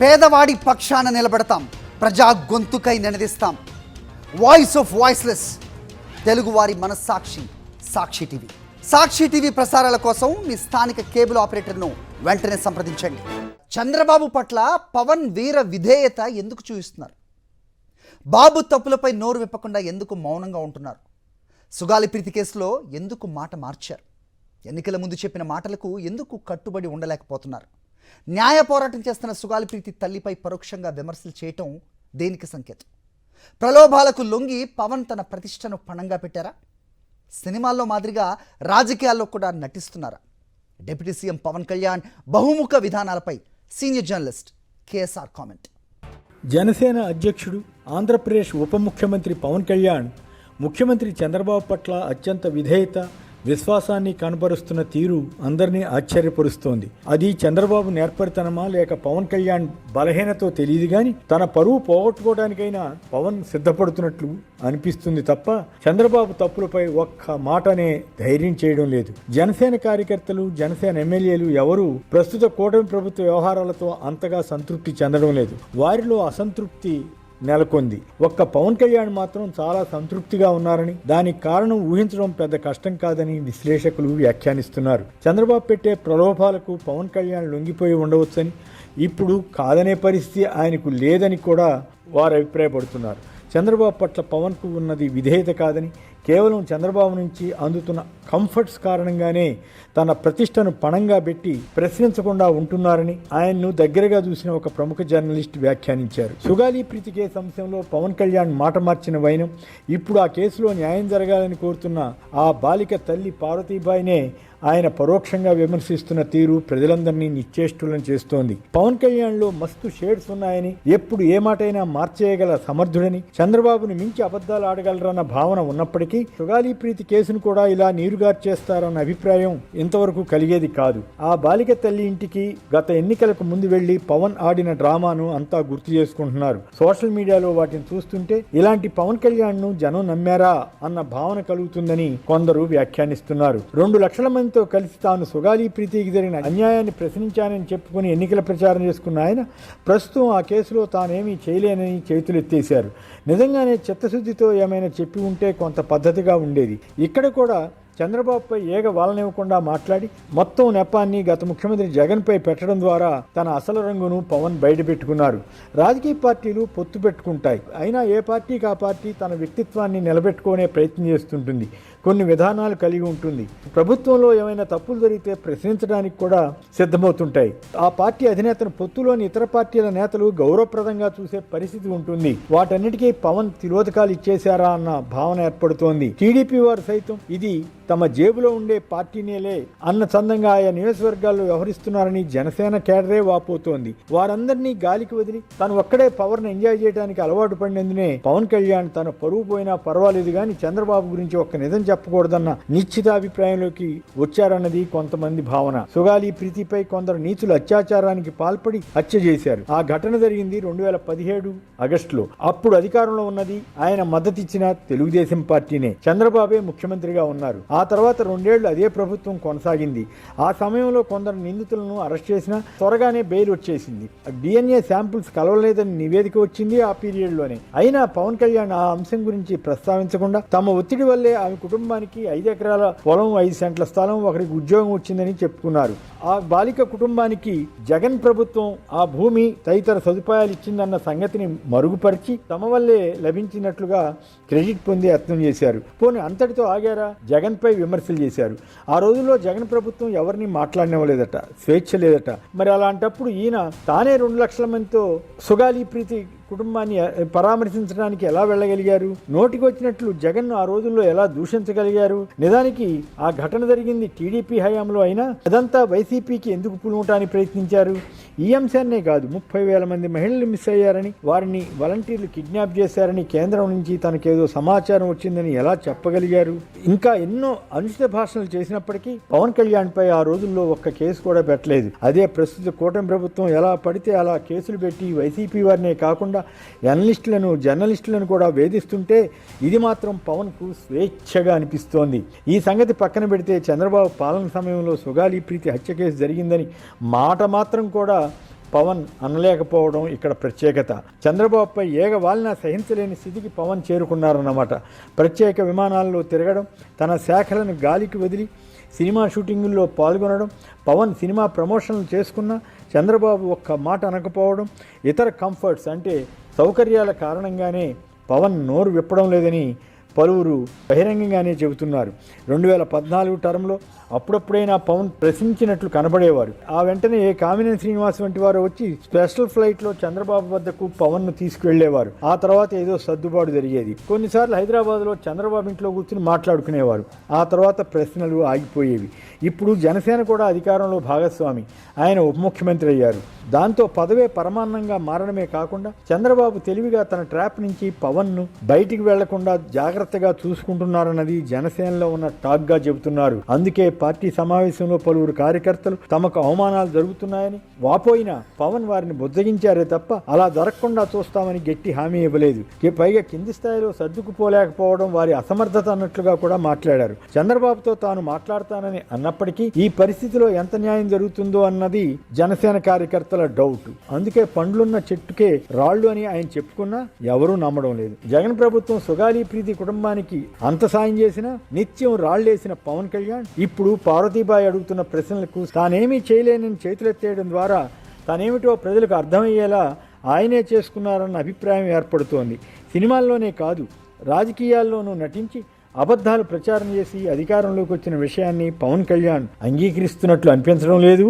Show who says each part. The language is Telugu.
Speaker 1: పేదవాడి పక్షాన నిలబడతాం, ప్రజా గొంతుకై నినదిస్తాం. వాయిస్ ఆఫ్ వాయిస్లెస్, తెలుగువారి మనస్సాక్షి, సాక్షి టీవీ. సాక్షి టీవీ ప్రసారాల కోసం మీ స్థానిక కేబుల్ ఆపరేటర్ను వెంటనే సంప్రదించండి. చంద్రబాబు పట్ల పవన్ వీర విధేయత ఎందుకు చూపిస్తున్నారు? బాబు తప్పులపై నోరు విప్పకుండా ఎందుకు మౌనంగా ఉంటున్నారు? సుగాలి ప్రీతి కేసులో ఎందుకు మాట మార్చారు? ఎన్నికల ముందు చెప్పిన మాటలకు ఎందుకు కట్టుబడి ఉండలేకపోతున్నారు? న్యాయ పోరాటం చేస్తున్న సుగాలి ప్రీతి తల్లిపై పరోక్షంగా విమర్శలు చేయటం దేనికి సంకేతం? ప్రలోభాలకు లొంగి పవన్ తన ప్రతిష్టను పణంగా పెట్టారా? సినిమాల్లో మాదిరిగా రాజకీయాల్లో కూడా నటిస్తున్నారా? డిప్యూటీ సీఎం పవన్ కళ్యాణ్ బహుముఖ విధానాలపై senior journalist KSR comment.
Speaker 2: Janasena అధ్యక్షుడు, ఆంధ్రప్రదేశ్ ఉప ముఖ్యమంత్రి పవన్ కళ్యాణ్ ముఖ్యమంత్రి చంద్రబాబు పట్ల అత్యంత విధేయత, విశ్వాసాన్ని కనబరుస్తున్న తీరు అందరినీ ఆశ్చర్యపరుస్తోంది. అది చంద్రబాబు నేర్పరితనమా లేక పవన్ కళ్యాణ్ బలహీనతో తెలియదు కానీ తన పరువు పోగొట్టుకోవడానికైనా పవన్ సిద్ధపడుతున్నట్లు అనిపిస్తుంది తప్ప చంద్రబాబు తప్పులపై ఒక్క మాటనే ధైర్యం చేయడం లేదు. జనసేన కార్యకర్తలు, జనసేన ఎమ్మెల్యేలు ఎవరూ ప్రస్తుత కూటమి ప్రభుత్వ వ్యవహారాలతో అంతగా సంతృప్తి చెందడం లేదు. వారిలో అసంతృప్తి నెలకొంది. ఒక్క పవన్ కళ్యాణ్ మాత్రం చాలా సంతృప్తిగా ఉన్నారని, దానికి కారణం ఊహించడం పెద్ద కష్టం కాదని విశ్లేషకులు వ్యాఖ్యానిస్తున్నారు. చంద్రబాబు పెట్టే ప్రలోభాలకు పవన్ కళ్యాణ్ లొంగిపోయి ఉండవచ్చని, ఇప్పుడు కాదనే పరిస్థితి ఆయనకు లేదని కూడా వారు అభిప్రాయపడుతున్నారు. చంద్రబాబు పట్ల పవన్కు ఉన్నది విధేయత కాదని, కేవలం చంద్రబాబు నుంచి అందుతున్న కంఫర్ట్స్ కారణంగానే తన ప్రతిష్టను పణంగా పెట్టి ప్రశ్నించకుండా ఉంటున్నారని ఆయన్ను దగ్గరగా చూసిన ఒక ప్రముఖ జర్నలిస్ట్ వ్యాఖ్యానించారు. సుగాలి ప్రీతి కేసు అంశంలో పవన్ కళ్యాణ్ మాట మార్చిన వైనం, ఇప్పుడు ఆ కేసులో న్యాయం జరగాలని కోరుతున్న ఆ బాలిక తల్లి పార్వతీబాయినే ఆయన పరోక్షంగా విమర్శిస్తున్న తీరు ప్రజలందరినీ నిశ్చేష్టులను చేస్తోంది. పవన్ కళ్యాణ్లో మస్తు షేడ్స్ ఉన్నాయని, ఎప్పుడు ఏ మాటైనా మార్చేయగల సమర్థుడని, చంద్రబాబును మించి అబద్ధాలు ఆడగలరన్న భావన ఉన్నప్పటికీ సుగాలి ప్రీతి కేసును కూడా ఇలా నీరుగార్చేస్తారన్న అభిప్రాయం ఇంతవరకు కలిగేది కాదు. ఆ బాలిక తల్లి ఇంటికి గత ఎన్నికలకు ముందు వెళ్లి పవన్ ఆడిన డ్రామాను అంతా గుర్తు చేసుకుంటున్నారు. సోషల్ మీడియాలో వాటిని చూస్తుంటే ఇలాంటి పవన్ కళ్యాణ్ ను జనం నమ్మారా అన్న భావన కలుగుతుందని కొందరు వ్యాఖ్యానిస్తున్నారు. 2 లక్షల మంది తో కలిసి తాను సుగాలి ప్రీతికి జరిగిన అన్యాయాన్ని ప్రశ్నించానని చెప్పుకుని ఎన్నికల ప్రచారం చేసుకున్న ఆయన ప్రస్తుతం ఆ కేసులో తానేమీ చేయలేనని చేతులెత్తేశారు. నిజంగానే చిత్తశుద్ధితో ఏమైనా చెప్పి ఉంటే కొంత పద్ధతిగా ఉండేది. ఇక్కడ కూడా చంద్రబాబుపై ఏగ వాలనివ్వకుండా మాట్లాడి మొత్తం నెపాన్ని గత ముఖ్యమంత్రి జగన్పై పెట్టడం ద్వారా తన అసలు రంగును పవన్ బయటపెట్టుకున్నారు. రాజకీయ పార్టీలు పొత్తు పెట్టుకుంటాయి, అయినా ఏ పార్టీకి ఆ పార్టీ తన వ్యక్తిత్వాన్ని నిలబెట్టుకునే ప్రయత్నం చేస్తుంటుంది, కొన్ని విధానాలు కలిగి ఉంటుంది. ప్రభుత్వంలో ఏమైనా తప్పులు జరిగితే ప్రశ్నించడానికి కూడా సిద్ధమవుతుంటాయి. ఆ పార్టీ అధినేతను పొత్తులోని ఇతర పార్టీల నేతలు గౌరవప్రదంగా చూసే పరిస్థితి ఉంటుంది. వాటన్నిటికీ పవన్ తిలోదకాలు ఇచ్చేశారా అన్న భావన ఏర్పడుతోంది. టీడీపీ వారు సైతం ఇది తమ జేబులో ఉండే పార్టీనేలే అన్న చందంగా ఆయా నియోజకవర్గాల్లో వ్యవహరిస్తున్నారని జనసేన కేడరే వాపోతోంది. వారందరినీ గాలికి వదిలి తను ఒక్కడే పవర్ను ఎంజాయ్ చేయడానికి అలవాటు పడినందునే పవన్ కళ్యాణ్ తన పరువు పోయినా పర్వాలేదు కానీ చంద్రబాబు గురించి ఒక్క నిజం చెప్పకూడదన్న నిశ్చితాభిప్రాయంలోకి వచ్చారన్నది కొంతమంది భావన. సుగాలి ప్రీతిపై కొందరు నీచులు అత్యాచారానికి పాల్పడి హత్య చేశారు. ఆ ఘటన జరిగింది 2017 ఆగస్టులో. అప్పుడు అధికారంలో ఉన్నది ఆయన మద్దతిచ్చిన తెలుగుదేశం పార్టీనే. చంద్రబాబే ముఖ్యమంత్రిగా ఉన్నారు. ఆ తర్వాత 2 ఏళ్లు అదే ప్రభుత్వం కొనసాగింది. ఆ సమయంలో కొందరు నిందితులను అరెస్ట్ చేసినా త్వరగానే బెయిల్ వచ్చేసింది. DNA శాంపుల్స్ కలవలేదని నివేదిక వచ్చింది ఆ పీరియడ్ లోనే. అయినా పవన్ కళ్యాణ్ ఆ అంశం గురించి ప్రస్తావించకుండా తమ ఒత్తిడి వల్లే ఆమె కుటుంబానికి 5 ఎకరాల పొలం, 5 సెంట్ల స్థలం, ఒకరికి ఉద్యోగం వచ్చిందని చెప్పుకున్నారు. ఆ బాలిక కుటుంబానికి జగన్ ప్రభుత్వం ఆ భూమి తదితర సదుపాయాలు ఇచ్చిందన్న సంగతిని మరుగుపరిచి తమ వల్లే లభించినట్లుగా క్రెడిట్ పొందే యత్నం చేశారు. పోనీ అంతటితో ఆగారా? జగన్ పై విమర్శలు చేశారు. ఆ రోజుల్లో జగన్ ప్రభుత్వం ఎవరిని మాట్లాడనివ్వలేదట, స్వేచ్ఛ లేదట. మరి అలాంటప్పుడు ఈయన తానే 2 లక్షల మందితో సుగాలి ప్రీతి కుటుంబాన్ని పరామర్శించడానికి ఎలా వెళ్ళగలిగారు? నోటికి వచ్చినట్లు జగన్ ఆ రోజుల్లో ఎలా దూషించగలిగారు? నిజానికి ఆ ఘటన జరిగింది టీడీపీ హయాంలో అయినా అదంతా వైసీపీకి ఎందుకు పులుమటానికి ప్రయత్నించారు? ఈ అంశాన్నే కాదు, 30,000 మంది మహిళలు మిస్ అయ్యారని, వారిని వాలంటీర్లు కిడ్నాప్ చేశారని కేంద్రం నుంచి తనకేదో సమాచారం వచ్చిందని ఎలా చెప్పగలిగారు? ఇంకా ఎన్నో అనుచిత భాషలు చేసినప్పటికీ పవన్ కళ్యాణ్ పై ఆ రోజుల్లో ఒక్క కేసు కూడా పెట్టలేదు. అదే ప్రస్తుత కూటమి ప్రభుత్వం ఎలా పడితే అలా కేసులు పెట్టి వైసీపీ వారినే కాకుండా ఎనలిస్టులను, జర్నలిస్టులను కూడా వేధిస్తుంటే ఇది మాత్రం పవన్కు స్వేచ్ఛగా అనిపిస్తోంది. ఈ సంగతి పక్కన పెడితే చంద్రబాబు పాలన సమయంలో సుగాలి ప్రీతి హత్య కేసు జరిగిందని మాట మాత్రం కూడా పవన్ అనలేకపోవడం ఇక్కడ ప్రత్యేకత. చంద్రబాబుపై ఏగవాలినా సహించలేని స్థితికి పవన్ చేరుకున్నారన్నమాట. ప్రత్యేక విమానాల్లో తిరగడం, తన శాఖలను గాలికి వదిలి సినిమా షూటింగుల్లో పాల్గొనడం, పవన్ సినిమా ప్రమోషన్లు చేసుకున్నా చంద్రబాబు ఒక్క మాట అనకపోవడం, ఇతర కంఫర్ట్స్ అంటే సౌకర్యాల కారణంగానే పవన్ నోరు విప్పడం లేదని పలువురు బహిరంగంగానే చెబుతున్నారు. 2014 టర్మ్లో అప్పుడప్పుడైనా పవన్ ప్రశ్నించినట్లు కనబడేవారు. ఆ వెంటనే కామినేని శ్రీనివాస్ వంటి వారు వచ్చి స్పెషల్ ఫ్లైట్లో చంద్రబాబు వద్దకు పవన్ను తీసుకువెళ్లేవారు. ఆ తర్వాత ఏదో సర్దుబాటు జరిగేది. కొన్నిసార్లు హైదరాబాద్లో చంద్రబాబు ఇంట్లో కూర్చుని మాట్లాడుకునేవారు. ఆ తర్వాత ప్రశ్నలు ఆగిపోయేవి. ఇప్పుడు జనసేన కూడా అధికారంలో భాగస్వామి. ఆయన ఉప ముఖ్యమంత్రి అయ్యారు. దాంతో పదవే పరమాన్నంగా మారడమే కాకుండా చంద్రబాబు తెలివిగా తన ట్రాప్ నుంచి పవన్ను బయటికి వెళ్లకుండా జాగ్రత్తగా చూసుకుంటున్నారన్నది జనసేనలో ఉన్న టాక్గా చెబుతున్నారు. అందుకే పార్టీ సమావేశంలో పలువురు కార్యకర్తలు తమకు అవమానాలు జరుగుతున్నాయని వాపోయినా పవన్ వారిని బుజ్జగించారే తప్ప అలా జరగకుండా చూస్తామని గట్టి హామీ ఇవ్వలేదు. పైగా కింది స్థాయిలో సర్దుకుపోలేకపోవడం వారి అసమర్థత అన్నట్లుగా కూడా మాట్లాడారు. చంద్రబాబుతో తాను మాట్లాడతానని అన్నప్పటికీ ఈ పరిస్థితిలో ఎంత న్యాయం జరుగుతుందో అన్నది జనసేన కార్యకర్తల డౌట్. అందుకే పండ్లున్న చెట్టుకే రాళ్లు అని ఆయన చెప్పుకున్నా ఎవరూ నమ్మడం లేదు. జగన్ ప్రభుత్వం సుగాలి ప్రీతి కుటుంబానికి అంత సాయం చేసినా నిత్యం రాళ్లేసిన పవన్ కళ్యాణ్ ఇప్పుడు పార్వతీబాయి అడుగుతున్న ప్రశ్నలకు తానేమీ చేయలేనని చేతులెత్తేయడం ద్వారా తానేమిటో ప్రజలకు అర్థమయ్యేలా ఆయనే చేసుకున్నారన్న అభిప్రాయం ఏర్పడుతోంది. సినిమాల్లోనే కాదు, రాజకీయాల్లోనూ నటించి అబద్ధాలు ప్రచారం చేసి అధికారంలోకి వచ్చిన విషయాన్ని పవన్ కళ్యాణ్ అంగీకరిస్తున్నట్లు అనిపించడం లేదు.